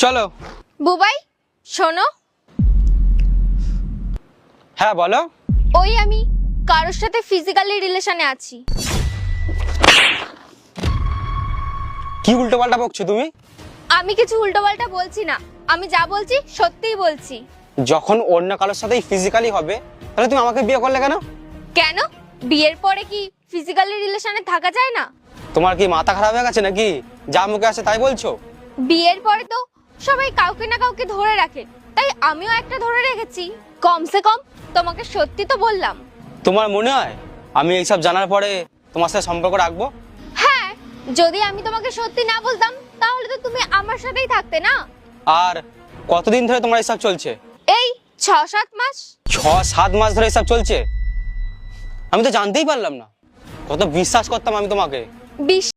চলো। বুবাই শোনো। হ্যাঁ বলো। ওই আমি কারোর সাথে ফিজিক্যালি রিলেশনে আছি। কি উল্টো পাল্টা বকছো তুমি? আমি কিছু উল্টোপাল্টা বলছি না, আমি যা বলছি সত্যিই বলছি। যখন অন্য কারোর সাথেই ফিজিক্যালি হবে তাহলে তুমি আমাকে বিয়ে করলে কেন? কেন, বিয়ের পরে কি ফিজিক্যালি রিলেশনে থাকা যায় না? তোমার কি মাথা খারাপ হয়ে গেছে নাকি? যা মুখে আসে তাই বলছো। বিয়ের পরে তো সবাই কাউকে না কাউকে ধরে রাখে, তাই আমিও একটা ধরে রেখেছি। কমসে কম তোমাকে সত্যি তো বললাম। তোমার মনে হয় আমি এইসব জানার পরে তোমার সাথে সম্পর্ক রাখবো? হ্যাঁ, যদি আমি তোমাকে সত্যি না বলতাম তাহলে তো তুমি আমার সাথেই থাকতে না। আর কতদিন ধরে তোমার এইসব চলছে? এই 6-7 মাস। 6-7 মাস ধরে এইসব চলছে? আমি তো জানতেই পারলাম না। কত বিশ্বাস করতাম আমি তোমাকে।